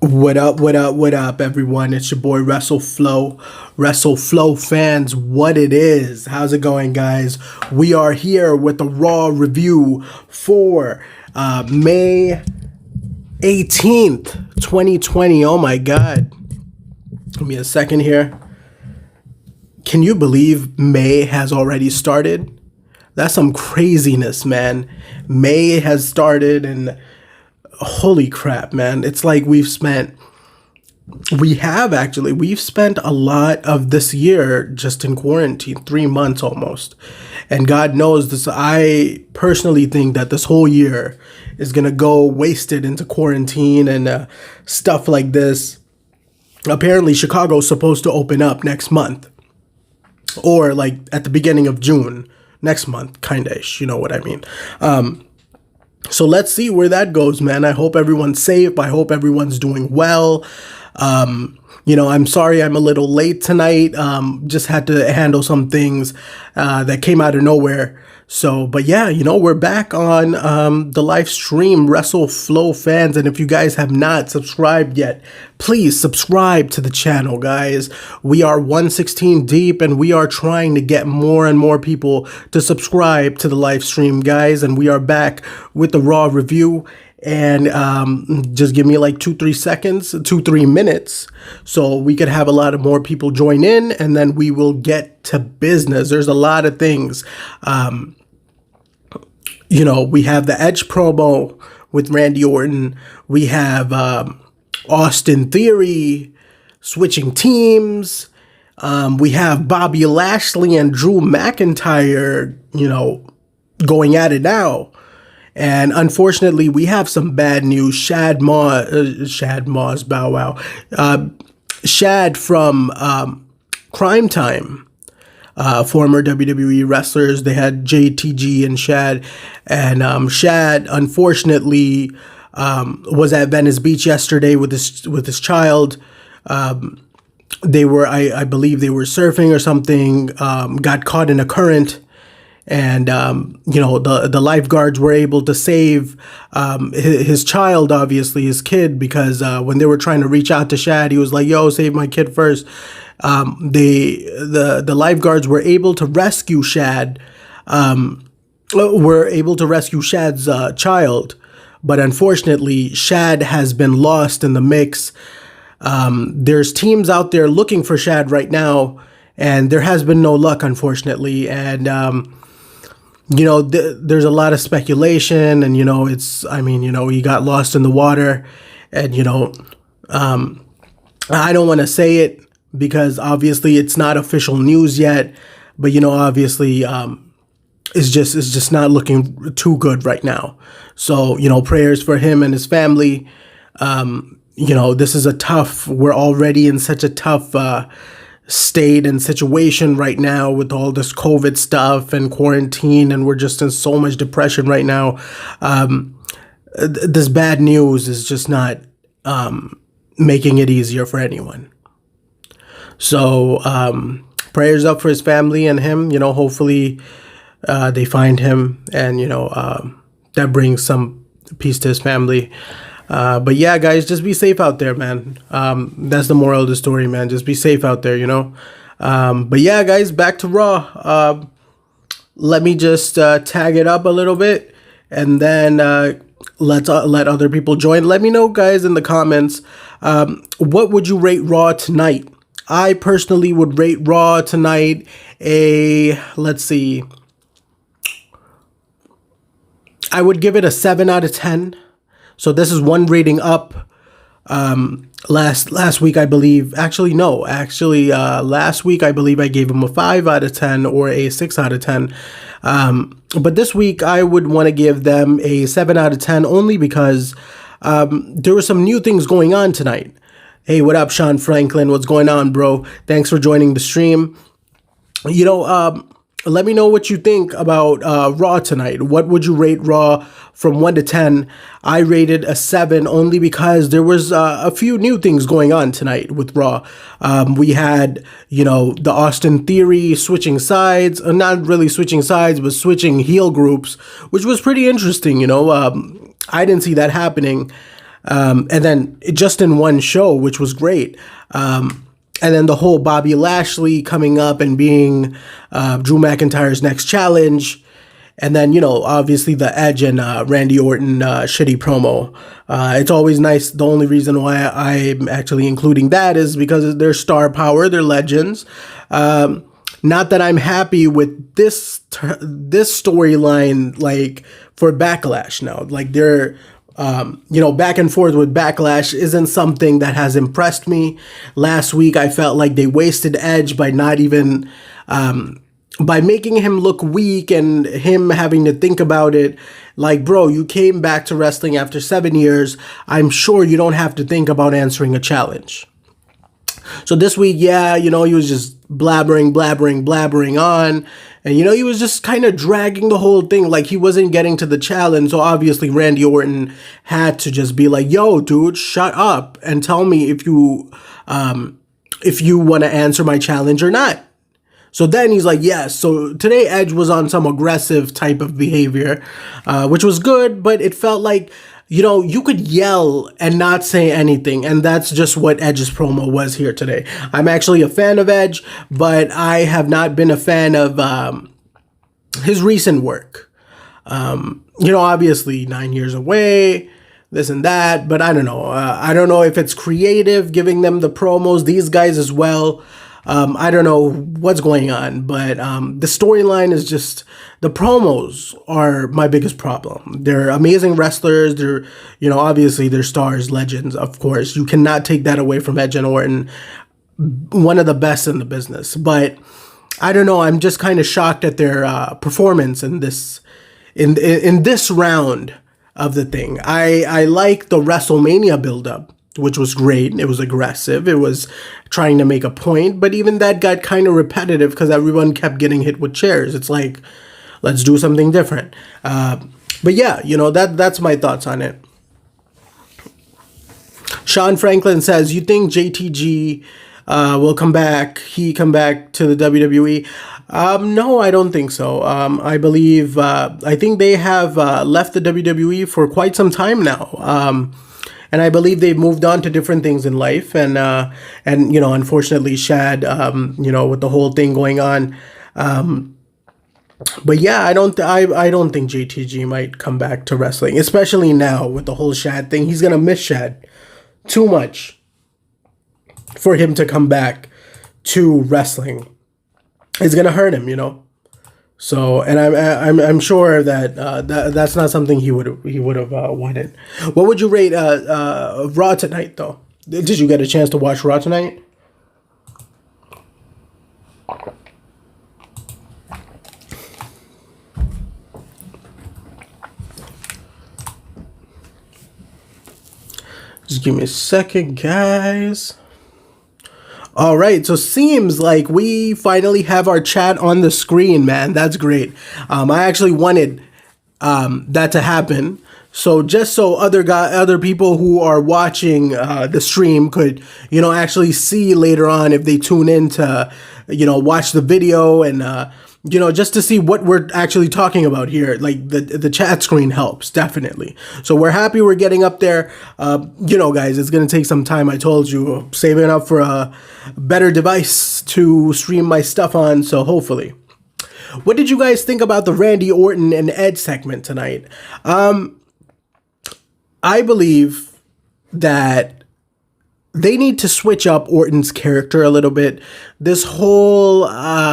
What up, what up, what up, everyone? It's your boy WrestleFlow. WrestleFlow fans, what it is. How's it going, guys? We are here with the Raw review for May 18th, 2020. Oh my God. Give me a second here. Can you believe May has already started? That's some craziness, man. May has started and holy crap, man. It's like we've spent a lot of this year just in quarantine, 3 months almost. And God knows this, I personally think that this whole year is going to go wasted into quarantine and stuff like this. Apparently, Chicago's supposed to open up next month or like at the beginning of June next month, kind of-ish, you know what I mean? So let's see where that goes, man. I hope everyone's safe. I hope everyone's doing well. I'm sorry I'm a little late tonight. Just had to handle some things that came out of nowhere. So, but yeah, we're back on the live stream, WrestleFlow fans. And if you guys have not subscribed yet, please subscribe to the channel, guys. We are 116 deep and we are trying to get more and more people to subscribe to the live stream, guys. And we are back with the Raw review. And just give me like 3 minutes so we could have a lot of more people join in, and then we will get to business. There's a lot of things. We have the Edge promo with Randy Orton. We have Austin Theory switching teams. We have Bobby Lashley and Drew McIntyre, going at it now. And unfortunately, we have some bad news. Shad from Crime Time, former WWE wrestlers. They had JTG and Shad. And Shad, unfortunately, was at Venice Beach yesterday with his child. They were, I believe they were surfing or something, got caught in a current. And, the lifeguards were able to save his child, obviously, his kid, because when they were trying to reach out to Shad, he was like, yo, save my kid first. The lifeguards were able to rescue Shad, Shad's child. But unfortunately, Shad has been lost in the mix. There's teams out there looking for Shad right now, and there has been no luck, unfortunately. And, there's a lot of speculation and, he got lost in the water and, I don't want to say it because obviously it's not official news yet, but, obviously, it's just not looking too good right now. So, prayers for him and his family. This is we're already in such a tough, state and situation right now with all this COVID stuff and quarantine, and we're just in so much depression right now. This bad news is just not making it easier for anyone. So prayers up for his family and him. Hopefully they find him and that brings some peace to his family. But yeah, guys, just be safe out there, man. That's the moral of the story, man. Just be safe out there, But yeah, guys, back to Raw. Let me just tag it up a little bit, and then let other people join. Let me know, guys, in the comments. What would you rate Raw tonight? I personally would rate Raw tonight let's see. I would give it a 7 out of 10. So this is one rating up. Last week, I believe. Last week, I believe I gave him a 5 out of 10 or a 6 out of 10. But this week, I would want to give them a 7 out of 10 only because there were some new things going on tonight. Hey, what up, Sean Franklin? What's going on, bro? Thanks for joining the stream. Let me know what you think about Raw tonight. What would you rate Raw from 1 to 10? I rated a 7 only because there was a few new things going on tonight with Raw. We had, the Austin Theory switching sides. Not really switching sides, but switching heel groups, which was pretty interesting, I didn't see that happening. And then just in one show, which was great. And then the whole Bobby Lashley coming up and being Drew McIntyre's next challenge. And then, obviously the Edge and Randy Orton shitty promo. It's always nice. The only reason why I'm actually including that is because of their star power, their legends. Not that I'm happy with this storyline, like, for Backlash now. Like, they're, back and forth with Backlash isn't something that has impressed me. Last week, I felt like they wasted Edge by not even... by making him look weak and him having to think about it. Like, bro, you came back to wrestling after 7 years. I'm sure you don't have to think about answering a challenge. So this week, he was just blabbering on. And, he was just kind of dragging the whole thing. Like, he wasn't getting to the challenge. So obviously Randy Orton had to just be like, yo, dude, shut up and tell me if you want to answer my challenge or not. So then he's like, yes. So today Edge was on some aggressive type of behavior, which was good, but it felt like, you could yell and not say anything. And that's just what Edge's promo was here today. I'm actually a fan of Edge, but I have not been a fan of his recent work. Obviously 9 years away, this and that, but I don't know. I don't know if it's creative, giving them the promos, these guys as well. I don't know what's going on, but the storyline is just, the promos are my biggest problem. They're amazing wrestlers. They're, obviously they're stars, legends, of course. You cannot take that away from Edge and Orton, one of the best in the business. But I don't know. I'm just kind of shocked at their performance in this round of the thing. I like the WrestleMania buildup, which was great. It was aggressive. It was trying to make a point, but even that got kind of repetitive because everyone kept getting hit with chairs. It's like, let's do something different. But yeah, that's my thoughts on it. Sean Franklin says, you think JTG will come back? He come back to the WWE? No, I don't think so. I think they have left the WWE for quite some time now. And I believe they've moved on to different things in life. And unfortunately, Shad, with the whole thing going on. But yeah, I don't think JTG might come back to wrestling, especially now with the whole Shad thing. He's going to miss Shad too much for him to come back to wrestling. It's going to hurt him, So, and I'm sure that that's not something he would have wanted. What would you rate Raw tonight, though? Did you get a chance to watch Raw tonight? Just give me a second, guys. All right, so seems like we finally have our chat on the screen, man. That's great. I actually wanted that to happen, so just so other people who are watching the stream could, actually see later on if they tune in to, watch the video and just to see what we're actually talking about here. Like the chat screen helps, definitely. So we're happy we're getting up there. Guys, it's going to take some time. I told you, saving up for a better device to stream my stuff on. So hopefully. What did you guys think about the Randy Orton and Edge segment tonight? I believe that they need to switch up Orton's character a little bit. This whole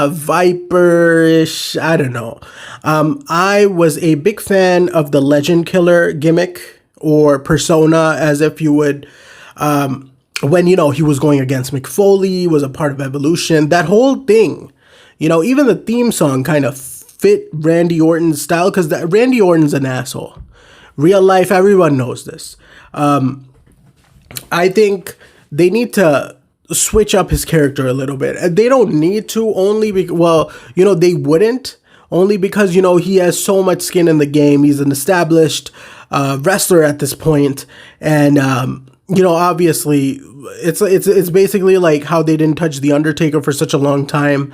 Viper-ish, I don't know. I was a big fan of the Legend Killer gimmick or persona, as if you would, when, he was going against Mick Foley, was a part of Evolution. That whole thing, even the theme song kind of fit Randy Orton's style because Randy Orton's an asshole. Real life, everyone knows this. I think they need to switch up his character a little bit. They don't need to, only because, they wouldn't, only because, he has so much skin in the game. He's an established wrestler at this point. And, obviously, it's basically like how they didn't touch The Undertaker for such a long time.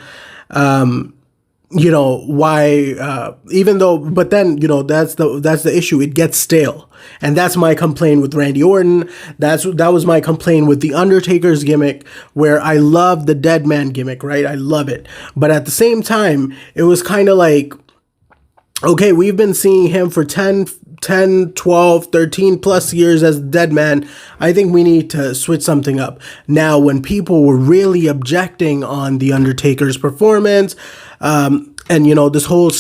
why, even though, but then, that's the issue. It gets stale. And that's my complaint with Randy Orton. That was my complaint with the Undertaker's gimmick, where I love the dead man gimmick, right? I love it. But at the same time, it was kind of like, okay, we've been seeing him for 10, 12, 13 plus years as dead man. I think we need to switch something up. Now, when people were really objecting on the Undertaker's performance, and this whole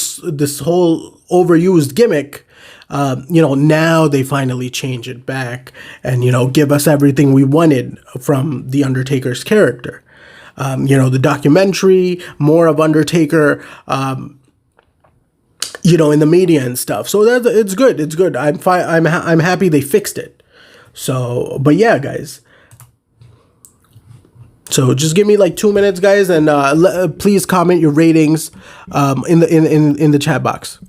overused gimmick, now they finally change it back and give us everything we wanted from the Undertaker's character. The documentary, more of Undertaker, in the media and stuff. So it's good. It's good. I'm fine. I'm happy they fixed it. So, but yeah, guys. So just give me like 2 minutes, guys, and please comment your ratings in the chat box.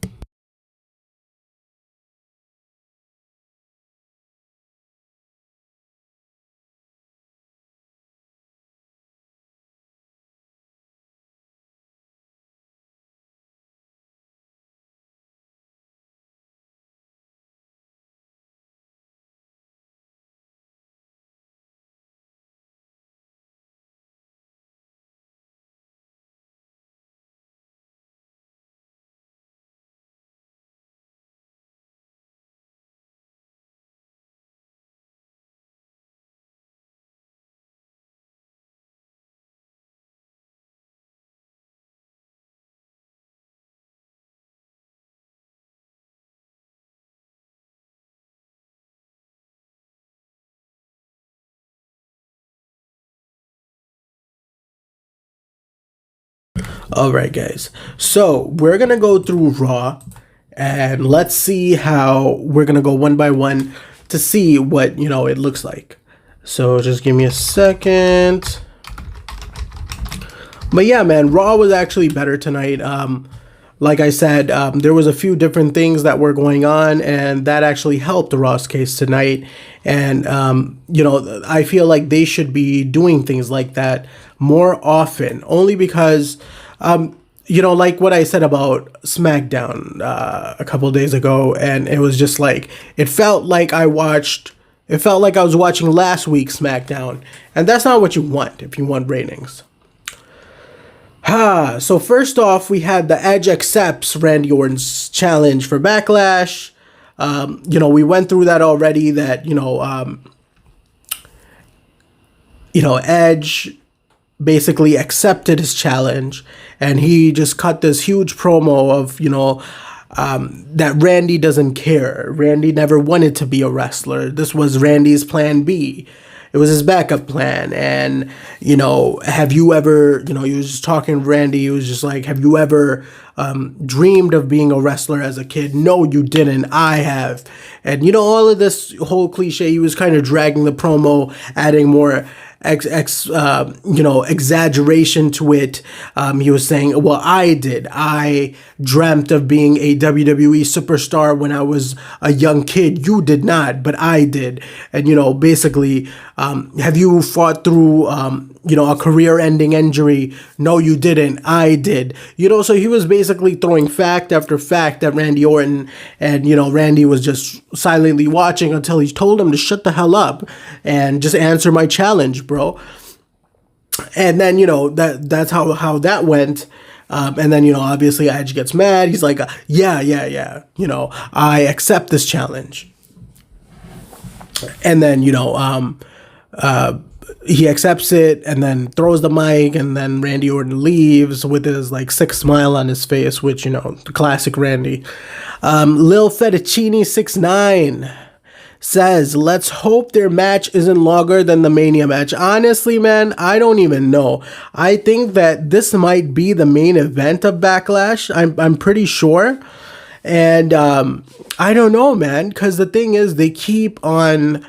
All right, guys. So we're gonna go through Raw, and let's see how we're gonna go one by one to see what it looks like. So just give me a second. But yeah, man, Raw was actually better tonight. Like I said, there was a few different things that were going on, and that actually helped the Raw's case tonight. And I feel like they should be doing things like that more often, only because like what I said about SmackDown a couple days ago, and it was just like it felt like I was watching last week's SmackDown, and that's not what you want if you want ratings. So first off, we had the Edge accepts Randy Orton's challenge for Backlash. We went through that already. That Edge basically accepted his challenge, and he just cut this huge promo of that Randy doesn't care. Randy never wanted to be a wrestler. This was Randy's plan B. It was his backup plan. And, have you ever, he was just talking to Randy. He was just like, have you ever dreamed of being a wrestler as a kid? No, you didn't. I have. And, all of this whole cliche, he was kind of dragging the promo, adding more exaggeration to it. He was saying, well, I dreamt of being a WWE superstar when I was a young kid. You did not, but I did. And, basically, have you fought through, a career-ending injury? No, you didn't. I did. So he was basically throwing fact after fact at Randy Orton, and, Randy was just silently watching until he told him to shut the hell up and just answer my challenge, bro. And then, that's how that went. And then, obviously Edge gets mad. He's like, yeah. I accept this challenge. And then, he accepts it and then throws the mic, and then Randy Orton leaves with his sick smile on his face, which, the classic Randy. Lil Fettuccine 69 says, let's hope their match isn't longer than the Mania match. Honestly, man, I don't even know. I think that this might be the main event of Backlash. I'm pretty sure. And I don't know, man, because the thing is, they keep on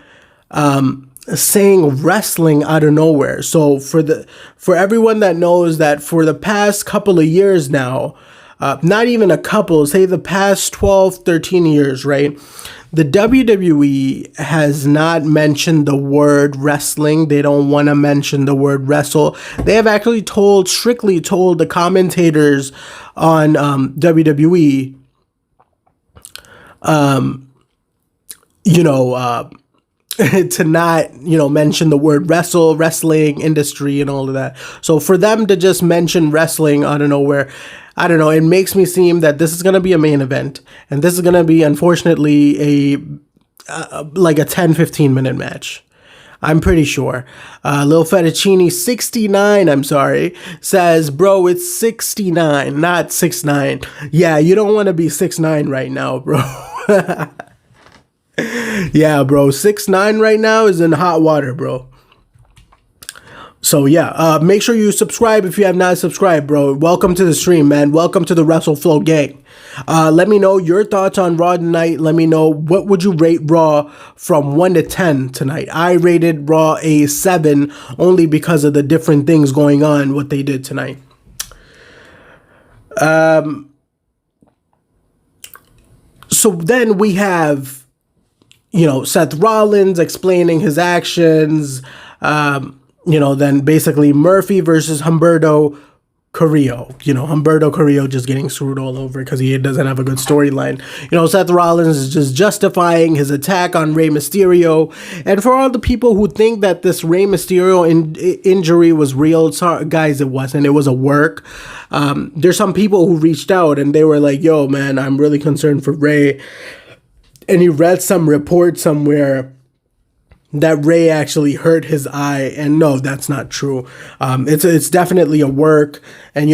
saying wrestling out of nowhere. So for everyone that knows that for the past couple of years now, not even a couple, say the past 12, 13 years, right? The WWE has not mentioned the word wrestling. They don't want to mention the word wrestle. They have actually strictly told the commentators on WWE, to not, mention the word wrestling industry and all of that. So for them to just mention wrestling out of nowhere, I don't know, it makes me seem that this is going to be a main event, and this is going to be, unfortunately, like a 10-15 minute match. I'm pretty sure. Lil Fettuccine 69, I'm sorry, says, bro, it's 69, not 6'9". Yeah, you don't want to be 6'9" right now, bro. Yeah, bro, 6'9" right now is in hot water, bro. So yeah, make sure you subscribe if you have not subscribed, bro. Welcome to the stream, man. Welcome to the WrestleFlow gang. Let me know your thoughts on Raw tonight. Let me know, what would you rate Raw from 1 to 10 tonight? I rated Raw a 7 only because of the different things going on, what they did tonight. So then we have, Seth Rollins explaining his actions, then basically Murphy versus Humberto Carrillo. Humberto Carrillo just getting screwed all over because he doesn't have a good storyline. Seth Rollins is just justifying his attack on Rey Mysterio. And for all the people who think that this Rey Mysterio injury was real, sorry, guys, it wasn't. It was a work. There's some people who reached out and they were like, yo, man, I'm really concerned for Rey. And he read some report somewhere that Rey actually hurt his eye, and no, that's not true. It's definitely a work, and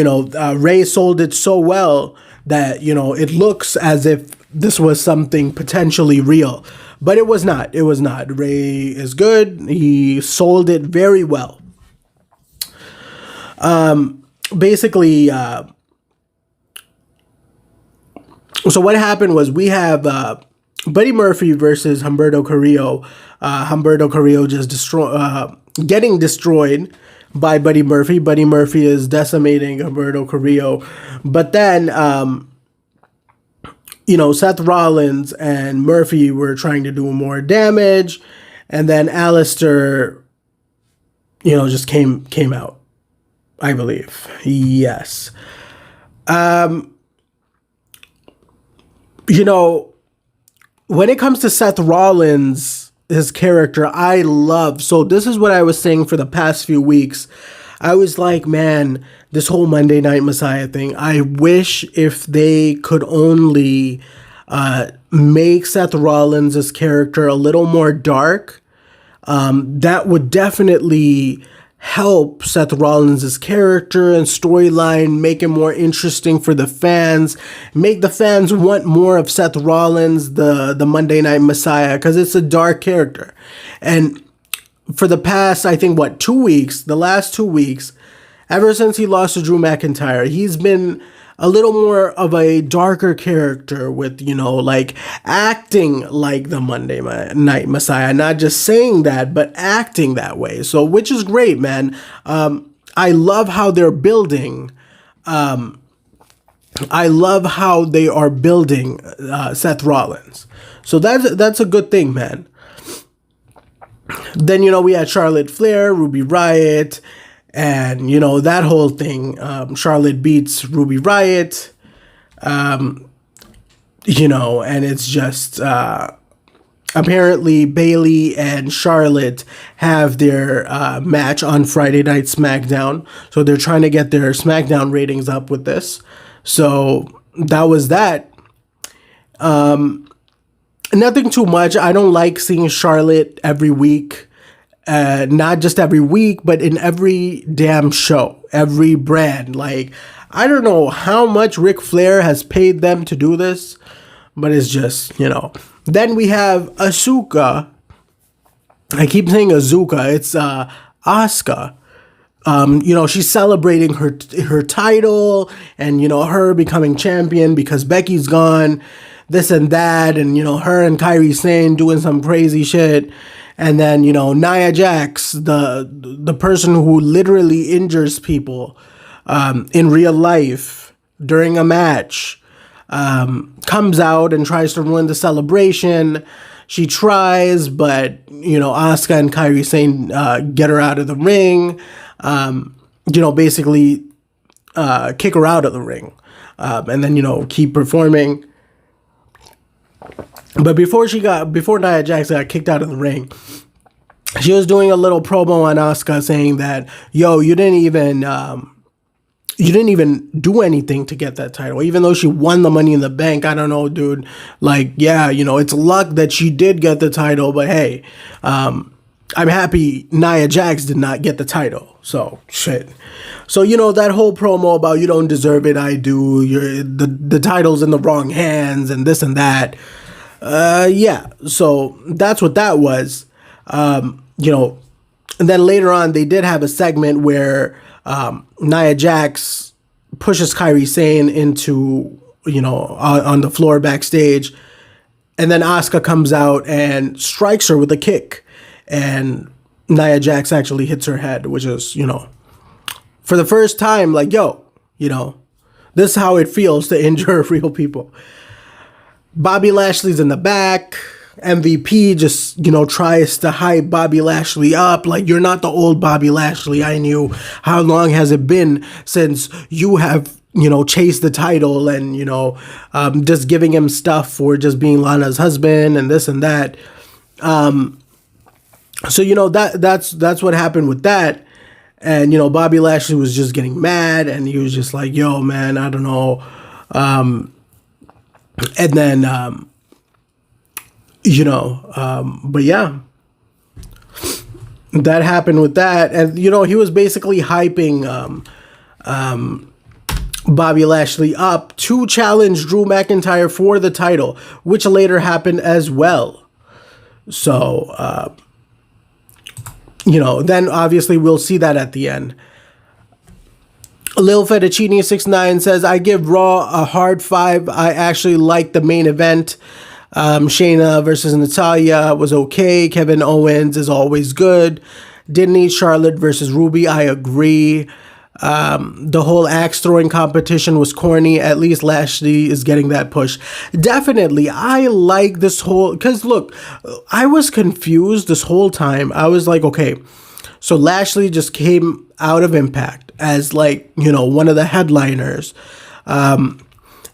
Rey sold it so well that it looks as if this was something potentially real, but it was not. It was not. Rey is good. He sold it very well. Basically, so what happened was we have Buddy Murphy versus Humberto Carrillo. Humberto Carrillo just getting destroyed by Buddy Murphy. Buddy Murphy is decimating Humberto Carrillo. But then, Seth Rollins and Murphy were trying to do more damage. And then Alistair, just came out, I believe. Yes. When it comes to Seth Rollins, his character, I love. So this is what I was saying for the past few weeks. I was like, man, this whole Monday Night Messiah thing, I wish if they could only make Seth Rollins' character a little more dark, that would definitely help Seth Rollins' character and storyline, make it more interesting for the fans, make the fans want more of Seth Rollins, the Monday Night Messiah, because it's a dark character. And for the past, I think, the last 2 weeks, ever since he lost to Drew McIntyre, he's been a little more of a darker character with, acting like the Monday Night Messiah. Not just saying that, but acting that way. So, which is great, man. I love how they're building. I love how they are building Seth Rollins. So that's a good thing, man. Then, we had Charlotte Flair, Ruby Riott, and, that whole thing. Charlotte beats Ruby Riott, and it's just, apparently Bayley and Charlotte have their match on Friday Night SmackDown. So they're trying to get their SmackDown ratings up with this. So that was that. Nothing too much. I don't like seeing Charlotte every week. Not just every week, but in every damn show, every brand. Like, I don't know how much Ric Flair has paid them to do this, but it's just, Then we have Asuka. I keep saying Azuka. It's Asuka. She's celebrating her title and, her becoming champion because Becky's gone, this and that. And, her and Kairi Sane doing some crazy shit. And then, Nia Jax, the person who literally injures people in real life, during a match, comes out and tries to ruin the celebration. She tries, but, Asuka and Kairi Sane get her out of the ring, basically kick her out of the ring, and then, keep performing. But before Nia Jax got kicked out of the ring, she was doing a little promo on Asuka saying that, yo, you didn't even do anything to get that title, even though she won the Money in the Bank. I don't know, dude. Like, yeah, it's luck that she did get the title, but hey, I'm happy Nia Jax did not get the title. So, shit. So, that whole promo about you don't deserve it, I do, the title's in the wrong hands and this and that. Yeah, so that's what that was. And then later on, they did have a segment where Nia Jax pushes Kairi Sane into, on the floor backstage. And then Asuka comes out and strikes her with a kick. And Nia Jax actually hits her head, which is, for the first time, like, yo, this is how it feels to injure real people. Bobby Lashley's in the back. MVP just, tries to hype Bobby Lashley up. Like, you're not the old Bobby Lashley I knew. How long has it been since you have, chased the title and, just giving him stuff for just being Lana's husband and this and that. So, that's what happened with that. And, Bobby Lashley was just getting mad and he was just like, yo, man, I don't know. And then, but yeah, that happened with that. And, he was basically hyping Bobby Lashley up to challenge Drew McIntyre for the title, which later happened as well. So, then obviously we'll see that at the end. Lil Fettuccine 69 says, I give Raw a hard 5. I actually like the main event. Shayna versus Natalya was okay. Kevin Owens is always good. Didn't need Charlotte versus Ruby. I agree. The whole axe throwing competition was corny. At least Lashley is getting that push. Definitely. I like this whole, because look, I was confused this whole time. I was like, okay, so Lashley just came out of Impact as like, one of the headliners.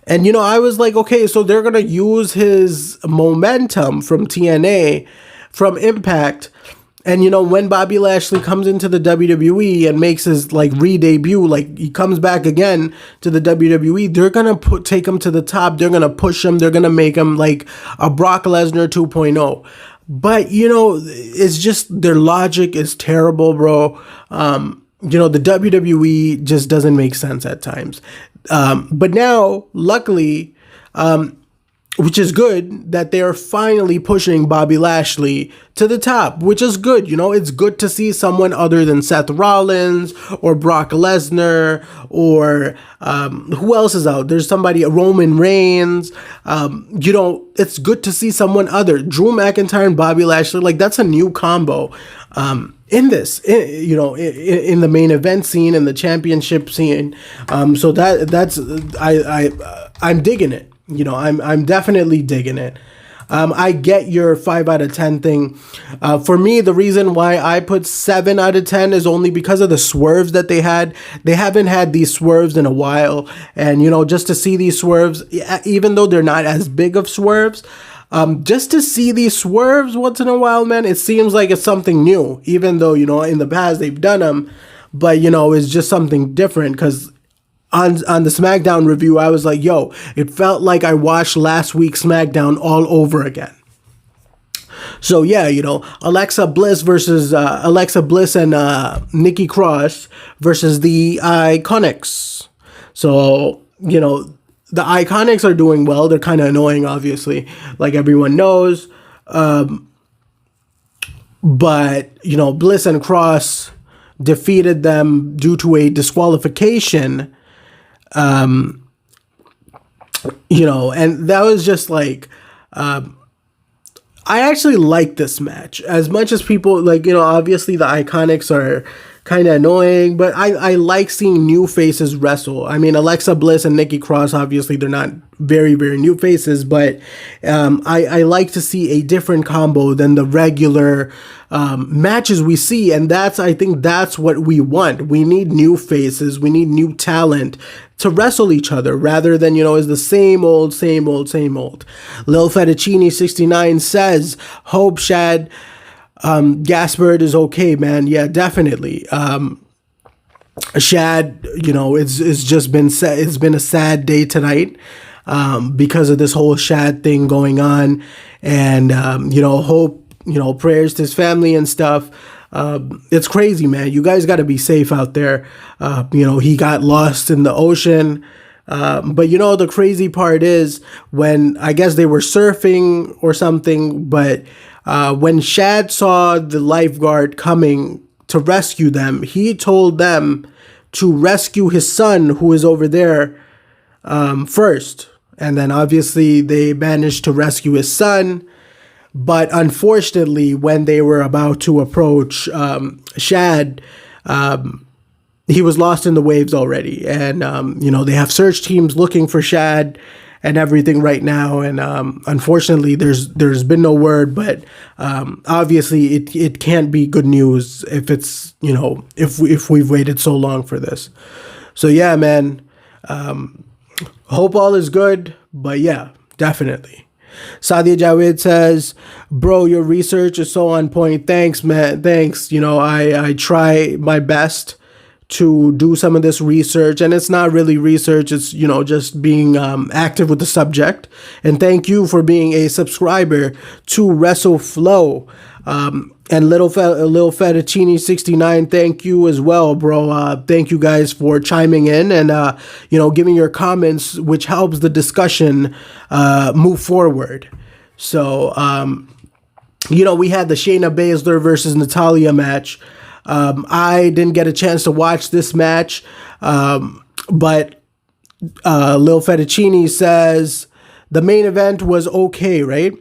And, I was like, okay, so they're going to use his momentum from TNA, from Impact. And, when Bobby Lashley comes into the WWE and makes his, like, re-debut, like, he comes back again to the WWE, they're going to take him to the top. They're going to push him. They're going to make him, like, a Brock Lesnar 2.0. But, it's just their logic is terrible, bro. The WWE just doesn't make sense at times. But now, luckily, which is good that they are finally pushing Bobby Lashley to the top, which is good. It's good to see someone other than Seth Rollins or Brock Lesnar or who else is out? There's somebody, Roman Reigns. It's good to see someone other. Drew McIntyre and Bobby Lashley, like that's a new combo. In the main event scene and the championship scene. So that's I'm digging it. I'm definitely digging it. I get your 5 out of 10 thing. For me, the reason why I put 7 out of 10 is only because of the swerves that they had. They haven't had these swerves in a while. And, just to see these swerves, even though they're not as big of swerves, just to see these swerves once in a while, man, it seems like it's something new, even though, in the past they've done them, but, it's just something different because on the SmackDown review, I was like, yo, it felt like I watched last week's SmackDown all over again. So, yeah, Alexa Bliss and Nikki Cross versus the Iconics. So, the Iconics are doing well. They're kind of annoying, obviously, like everyone knows. But, Bliss and Cross defeated them due to a disqualification. And that was just like, I actually like this match as much as people like, obviously the Iconics are kind of annoying, but I like seeing new faces wrestle. I mean, Alexa Bliss and Nikki Cross, obviously, they're not very, very new faces, but I like to see a different combo than the regular matches we see. And I think that's what we want. We need new faces, we need new talent to wrestle each other rather than, it's the same old, same old, same old. Lil Fettuccine 69 says, hope Shad Gaspard is okay, man. Yeah, definitely. Shad, it's just been it's been a sad day tonight because of this whole Shad thing going on, and hope, prayers to his family and stuff. It's crazy, man. You guys got to be safe out there. He got lost in the ocean. But the crazy part is when I guess they were surfing or something, but when Shad saw the lifeguard coming to rescue them, he told them to rescue his son, who is over there, first. And then obviously they managed to rescue his son. But unfortunately, when they were about to approach Shad, he was lost in the waves already. And, they have search teams looking for Shad and everything right now. And unfortunately, there's been no word. But obviously, it can't be good news if it's, if we've waited so long for this. So, yeah, man, hope all is good. But, yeah, definitely. Sadia Javed says, bro, your research is so on point. Thanks, man. Thanks. I try my best to do some of this research, and it's not really research. It's, just being active with the subject. And thank you for being a subscriber to WrestleFlow. And Little Fettuccine 69, thank you as well, bro. Thank you guys for chiming in and, giving your comments, which helps the discussion move forward. So, we had the Shayna Baszler versus Natalya match. I didn't get a chance to watch this match, but Lil Fettuccine says the main event was okay, right?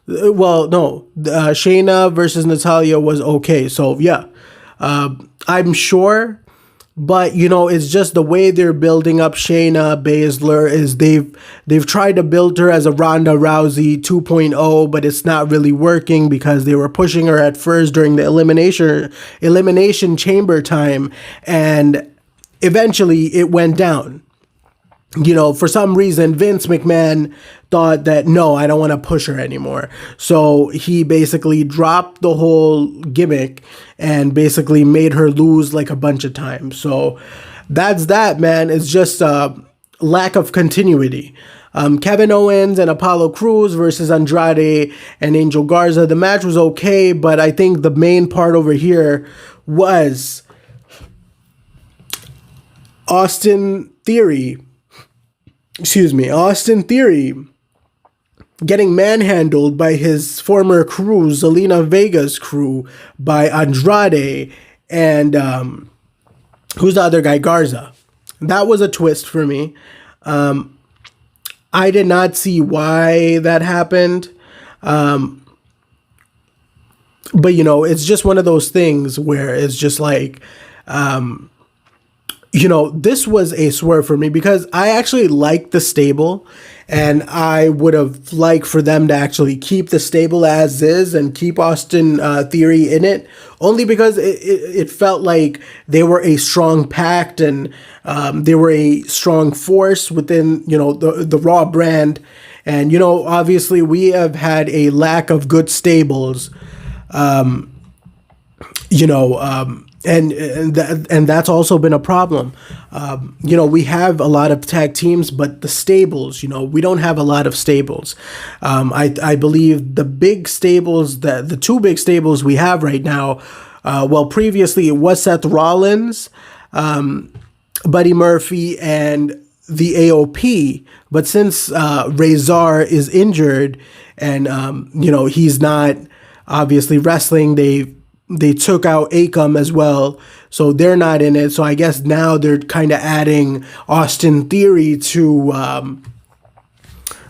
Well, no, Shayna versus Natalya was okay. So, yeah, I'm sure. But, it's just the way they're building up Shayna Baszler is they've tried to build her as a Ronda Rousey 2.0, but it's not really working because they were pushing her at first during the elimination chamber time. And eventually it went down. For some reason, Vince McMahon thought that, no, I don't want to push her anymore. So he basically dropped the whole gimmick and basically made her lose like a bunch of times. So that's that, man. It's just a lack of continuity. Kevin Owens and Apollo Crews versus Andrade and Angel Garza. The match was okay, but I think the main part over here was Austin Theory getting manhandled by his former crew, Zelina Vega's crew, by Andrade and who's the other guy? Garza. That was a twist for me. I did not see why that happened. But, it's just one of those things where it's just like, this was a swerve for me because I actually like the stable and I would have liked for them to actually keep the stable as is and keep Austin Theory in it, only because it felt like they were a strong pact and they were a strong force within, the Raw brand. And, obviously we have had a lack of good stables, and that's also been a problem. We have a lot of tag teams, but the stables, we don't have a lot of stables. I believe the big stables, the two big stables we have right now, previously it was Seth Rollins, Buddy Murphy, and the AOP. But since Razor is injured and, he's not obviously wrestling, they took out Akam as well, so they're not in it. So I guess now they're kind of adding Austin Theory to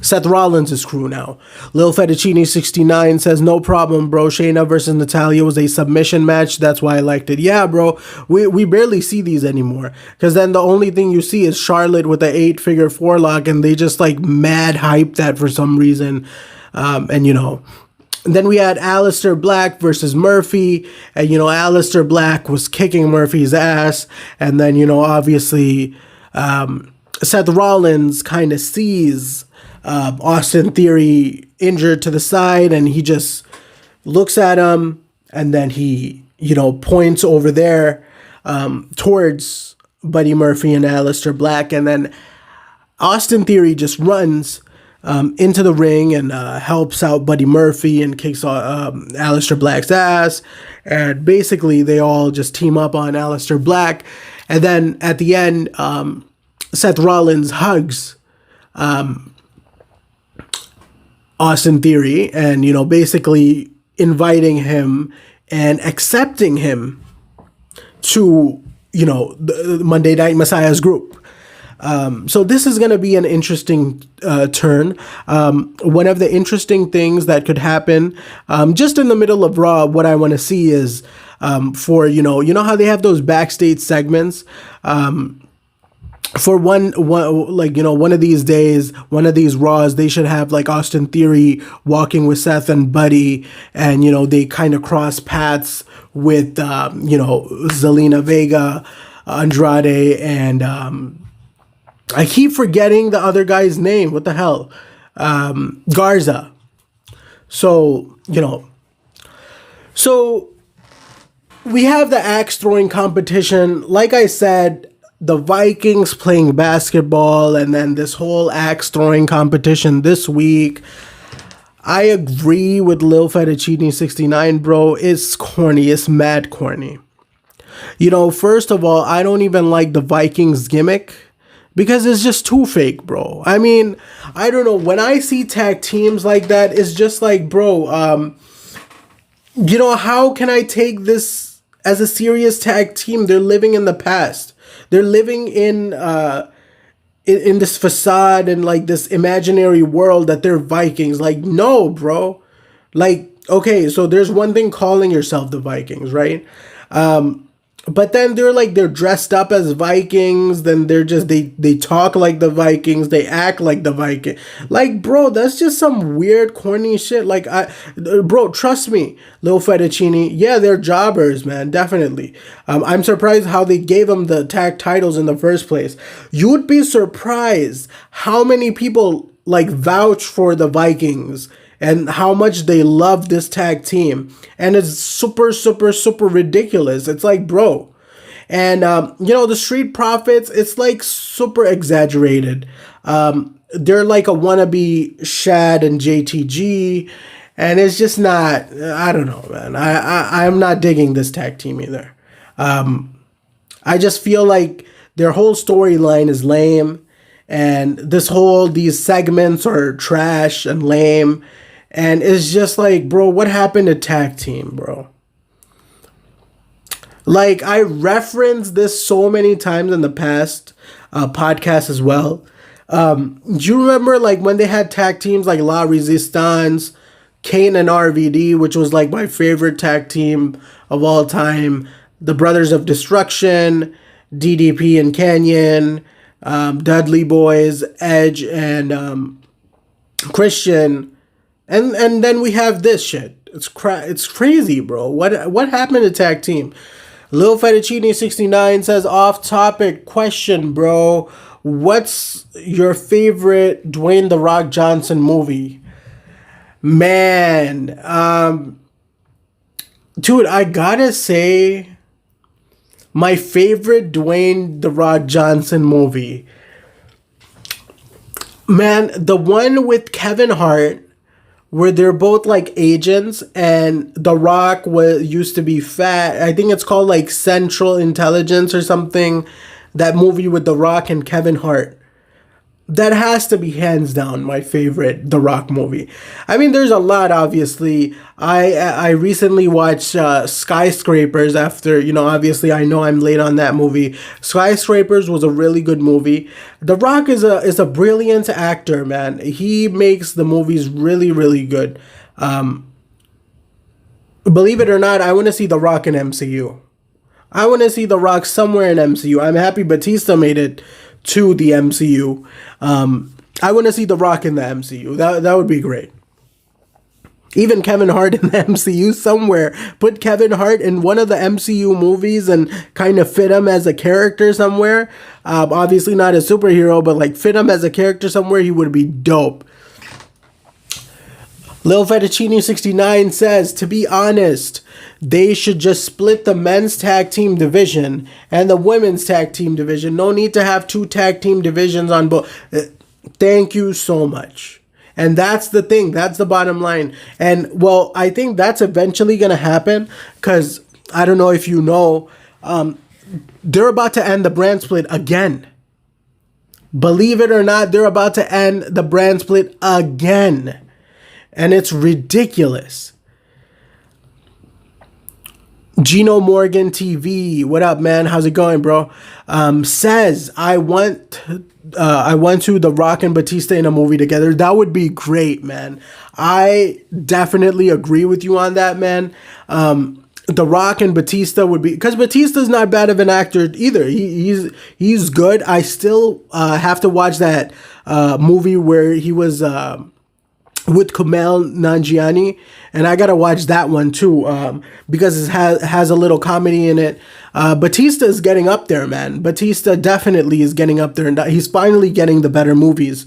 Seth Rollins' crew now. Lil Fettuccine 69 says, no problem, bro. Shayna versus Natalya was a submission match. That's why I liked it. Yeah, bro. We barely see these anymore. Because then the only thing you see is Charlotte with the 8-figure forelock, and they just like mad hype that for some reason. And you know, then we had Aleister Black versus Murphy. And you know, Aleister Black was kicking Murphy's ass. And then, you know, obviously, Seth Rollins kind of sees Austin Theory injured to the side, and he just looks at him, and then he, you know, points over there towards Buddy Murphy and Aleister Black, and then Austin Theory just runs into the ring and helps out Buddy Murphy and kicks Aleister Black's ass, and basically they all just team up on Aleister Black, and then at the end, Seth Rollins hugs Austin Theory, and you know, basically inviting him and accepting him to, you know, the Monday Night Messiah's group. So this is going to be an interesting turn. One of the interesting things that could happen, just in the middle of Raw, what I want to see is for, you know how they have those backstage segments. For one, like, you know, one of these days, one of these Raws, they should have like Austin Theory walking with Seth and Buddy, and, you know, they kind of cross paths with, you know, Zelina Vega, Andrade, and I keep forgetting the other guy's name. What the hell? Garza. So, you know, so we have the axe throwing competition. Like I said, the Vikings playing basketball, and then this whole axe throwing competition this week. I agree with Lil Fettuccine 69, bro. It's corny. It's mad corny. You know, first of all, I don't even like the Vikings gimmick because it's just too fake, bro. I mean, I don't know. When I see tag teams like that, it's just like, bro, you know, how can I take this as a serious tag team? They're living in the past. They're living in this facade and like this imaginary world that they're Vikings. Like, no, bro. Like, okay, so there's one thing calling yourself the Vikings, right? But then they're dressed up as Vikings. Then they're just, they talk like the Vikings. They act like the Viking. Like, bro, that's just some weird, corny shit. Like, bro, trust me, Lil Fettuccine. Yeah, they're jobbers, man. Definitely. I'm surprised how they gave them the tag titles in the first place. You'd be surprised how many people like vouch for the Vikings and how much they love this tag team. And it's super, super, super ridiculous. It's like, bro. And, you know, the Street Profits, it's like super exaggerated. They're like a wannabe Shad and JTG. And it's just not, I don't know, man. I'm not digging this tag team either. I just feel like their whole storyline is lame. And these segments are trash and lame. And it's just like, bro, what happened to tag team, bro? Like, I referenced this so many times in the past podcast as well. Do you remember, like, when they had tag teams like La Resistance, Kane and RVD, which was, like, my favorite tag team of all time, the Brothers of Destruction, DDP and Canyon, Dudley Boys, Edge, and Christian. And then we have this shit. It's crazy, bro. What happened to tag team? Lil Fettuccine 69 says, off topic question, bro. What's your favorite Dwayne The Rock Johnson movie? Man, dude, I gotta say, my favorite Dwayne The Rock Johnson movie, man, the one with Kevin Hart, where they're both like agents and The Rock used to be fat. I think it's called like Central Intelligence or something. That movie with The Rock and Kevin Hart. that has to be hands down my favorite The Rock movie. I mean, there's a lot, obviously. I recently watched Skyscrapers after, obviously I know I'm late on that movie. Skyscrapers was a really good movie. The Rock is a brilliant actor, man. He makes the movies really, really good. Believe it or not, I want to see The Rock in MCU. I want to see The Rock somewhere in MCU. I'm happy Batista made it to the MCU. I want to see The Rock in the MCU. That would be great. Even Kevin Hart in the MCU somewhere. Put Kevin Hart in one of the MCU movies and kind of fit him as a character somewhere. Obviously not a superhero, but like fit him as a character somewhere. He would be dope. Lil Fettuccine 69 says, to be honest, they should just split the men's tag team division and the women's tag team division. No need to have two tag team divisions on both. Thank you so much. And that's the thing. That's the bottom line. And, well, I think that's eventually going to happen because, I don't know if you know, they're about to end the brand split again. Believe it or not, they're about to end the brand split again. And it's ridiculous. Gino Morgan TV, what up, man? How's it going, bro? Says I want to The Rock and Batista in a movie together. That would be great, man. I definitely agree with you on that, man. The Rock and Batista would be, because Batista's not bad of an actor either. He's good. I still have to watch that movie where he was with Kumail Nanjiani, and I gotta watch that one too, because it has a little comedy in it. Batista is getting up there, man. Batista definitely is getting up there, and he's finally getting the better movies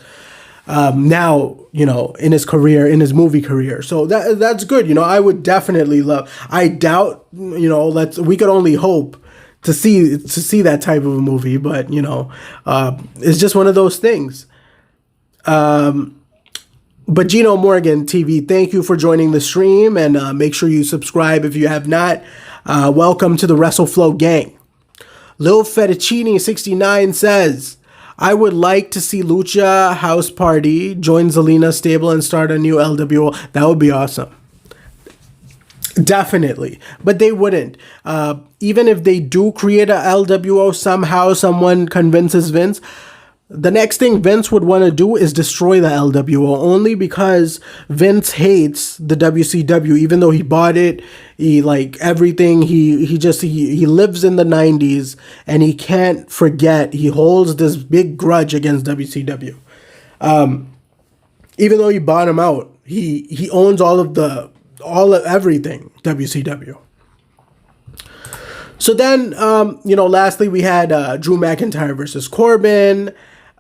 now, in his career, in his movie career. So that's good. I would definitely love. I doubt, we could only hope to see that type of a movie, but it's just one of those things. But Gino Morgan TV, thank you for joining the stream, and make sure you subscribe if you have not. Welcome to the WrestleFlow gang. Lil Fettuccine 69 says, I would like to see Lucha House Party join Zelina stable and start a new LWO. That would be awesome. Definitely. But they wouldn't. Even if they do create a LWO somehow, someone convinces Vince, the next thing Vince would want to do is destroy the LWO, only because Vince hates the WCW. Even though he bought it, he like everything, he lives in the 90s and he can't forget. He holds this big grudge against WCW. Even though he bought him out, he owns all of everything WCW. So then, lastly we had Drew McIntyre versus Corbin.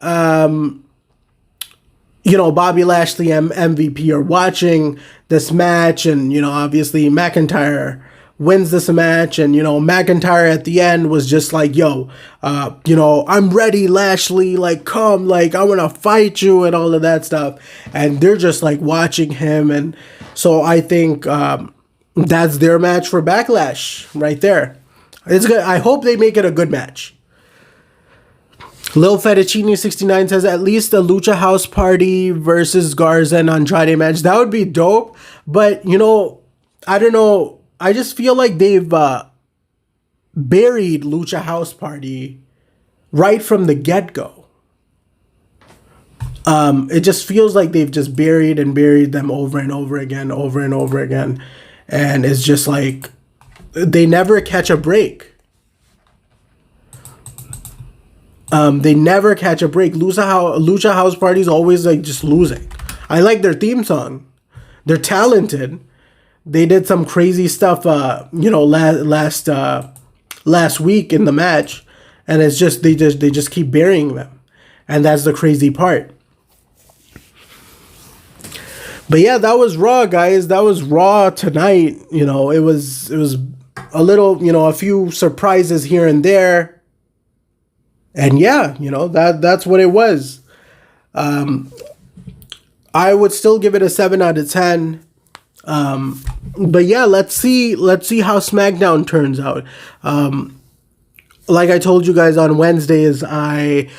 Bobby Lashley MVP are watching this match, and obviously McIntyre wins this match, and McIntyre at the end was just like, I'm ready, Lashley, like come, like I want to fight you and all of that stuff, and they're just like watching him. And so I think that's their match for Backlash right there. It's good. I hope they make it a good match. Lil Fettuccine 69 says, at least a Lucha House Party versus Garza and Andrade match. That would be dope. But, I don't know. I just feel like they've buried Lucha House Party right from the get-go. It just feels like they've just buried them over and over again. And it's just like they never catch a break. They never catch a break. Lucha House Party is always like just losing. I like their theme song. They're talented. They did some crazy stuff, last week in the match, and it's just they just keep burying them, and that's the crazy part. But yeah, that was Raw, guys. That was Raw tonight. It was a little, a few surprises here and there. And yeah, that's what it was. I would still give it a 7 out of 10. But yeah, let's see how SmackDown turns out. Like I told you guys on Wednesdays, I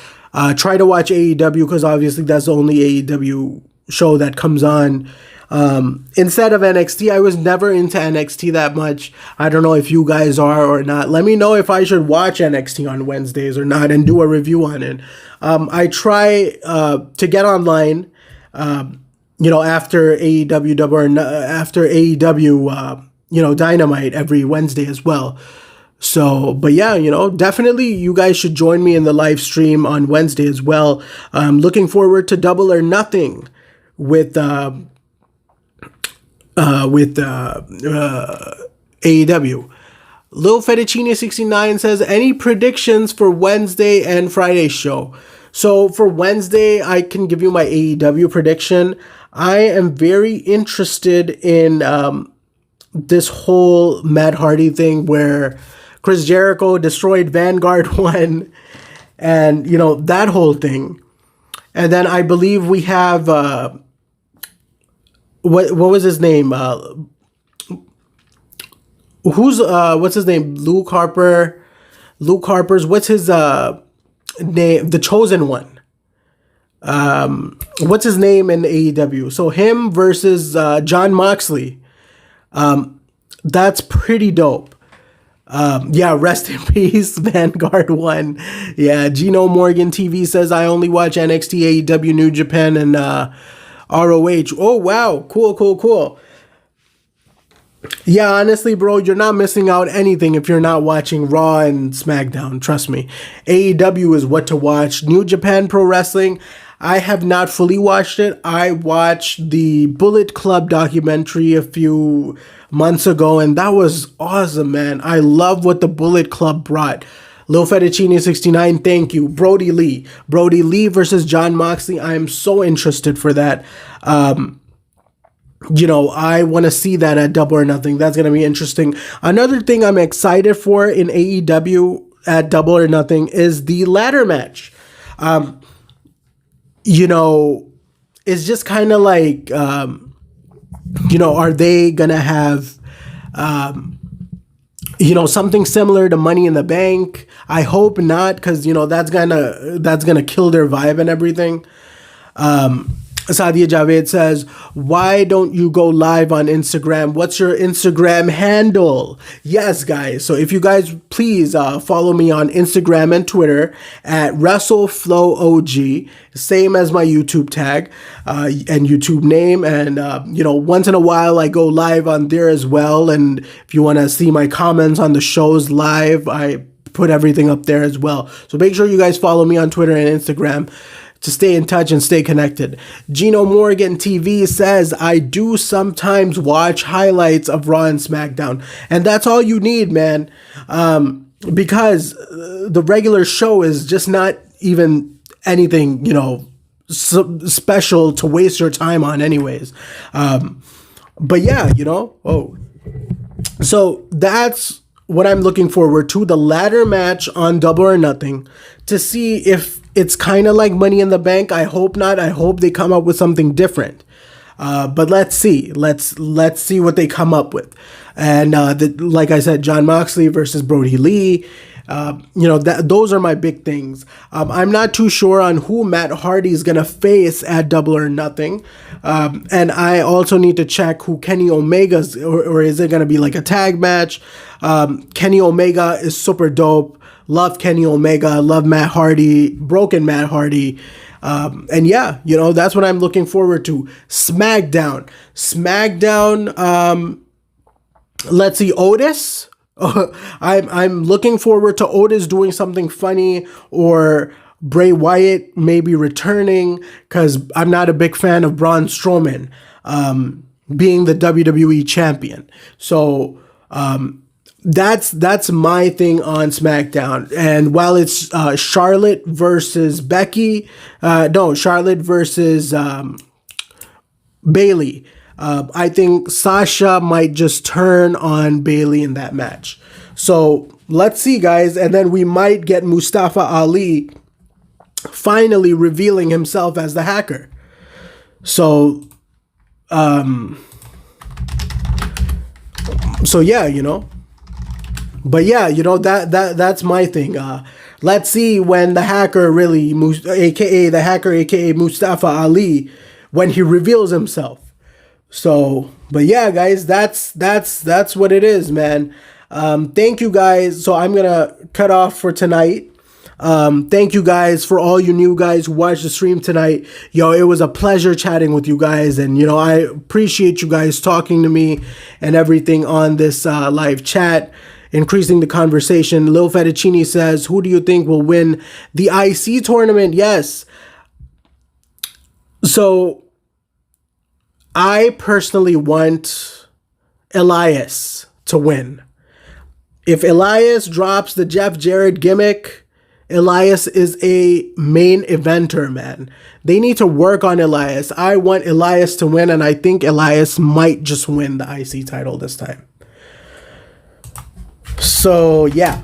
Try to watch AEW because obviously that's the only AEW show that comes on. Instead of NXT, I was never into NXT that much. I don't know if you guys are or not. Let me know if I should watch NXT on Wednesdays or not and do a review on it. I try to get online, after AEW after AEW, Dynamite every Wednesday as well. So, but yeah, definitely you guys should join me in the live stream on Wednesday as well. I'm looking forward to Double or Nothing with AEW. Lil Fettuccine 69 says, any predictions for Wednesday and Friday show? So for Wednesday, I can give you my AEW prediction. I am very interested in this whole Matt Hardy thing where Chris Jericho destroyed Vanguard 1 and, that whole thing. And then I believe we have, what was his name? What's his name? Luke Harper. Luke Harper's, what's his name? The Chosen One. What's his name in AEW? So him versus Jon Moxley. That's pretty dope. Rest in peace, Vanguard 1. Yeah, Gino Morgan TV says, I only watch NXT, AEW, New Japan, and ROH. Oh, wow. Cool. Yeah, honestly, bro, you're not missing out anything if you're not watching Raw and SmackDown. Trust me. AEW is what to watch. New Japan Pro Wrestling, I have not fully watched it. I watched the Bullet Club documentary a few months ago, and that was awesome, man. I love what the Bullet Club brought. Lil Fettuccine 69, thank you. Brody Lee versus Jon Moxley. I am so interested for that. I want to see that at Double or Nothing. That's going to be interesting. Another thing I'm excited for in AEW at Double or Nothing is the ladder match. It's just kind of like, are they going to have, something similar to Money in the Bank? I hope not, because, that's gonna kill their vibe and everything. Sadia Javed says, why don't you go live on Instagram? What's your Instagram handle? Yes, guys. So if you guys please follow me on Instagram and Twitter at WrestleFlowOG, same as my YouTube tag and YouTube name. And, once in a while I go live on there as well. And if you want to see my comments on the shows live, I put everything up there as well. So make sure you guys follow me on Twitter and Instagram to stay in touch and stay connected. Gino Morgan TV says, I do sometimes watch highlights of Raw and SmackDown. And that's all you need, man. Because the regular show is just not even anything, special to waste your time on anyways. But yeah, So that's what I'm looking forward to, the ladder match on Double or Nothing, to see if it's kind of like Money in the Bank. I hope not. I hope they come up with something different. But let's see. Let's see what they come up with. And like I said, Jon Moxley versus Brody Lee. Those are my big things. I'm not too sure on who Matt Hardy is going to face at Double or Nothing. And I also need to check who Kenny Omega's, or is it going to be like a tag match? Kenny Omega is super dope. Love Kenny Omega. Love Matt Hardy. Broken Matt Hardy. And yeah, that's what I'm looking forward to. SmackDown. Let's see, Otis. I'm looking forward to Otis doing something funny, or Bray Wyatt maybe returning, because I'm not a big fan of Braun Strowman being the WWE champion. So that's my thing on SmackDown. And while it's Charlotte versus Bayley, I think Sasha might just turn on Bayley in that match. So let's see, guys. And then we might get Mustafa Ali finally revealing himself as the hacker. So, yeah, But yeah, that's my thing. Let's see when the hacker really, aka the hacker, aka Mustafa Ali, when he reveals himself. So, but yeah, guys, that's what it is, man. Thank you guys. So I'm gonna cut off for tonight. Thank you guys for all you new guys who watched the stream tonight. Yo, it was a pleasure chatting with you guys, and I appreciate you guys talking to me and everything on this live chat, increasing the conversation. Lil Fettuccine says, who do you think will win the IC tournament? Yes. So I personally want Elias to win. If Elias drops the Jeff Jarrett gimmick, Elias is a main eventer, man. They need to work on Elias. I want Elias to win, and I think Elias might just win the IC title this time. So yeah.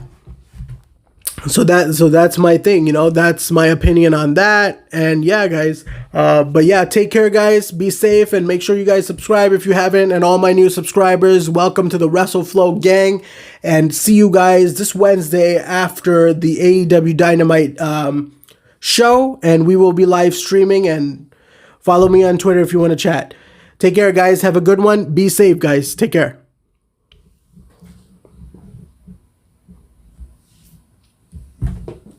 So that's my thing, that's my opinion on that. And yeah, guys, but yeah, take care, guys, be safe, and make sure you guys subscribe if you haven't. And all my new subscribers, welcome to the WrestleFlow gang, and see you guys this Wednesday after the AEW Dynamite show, and we will be live streaming. And follow me on Twitter if you want to chat. Take care, guys, have a good one, be safe, guys, take care.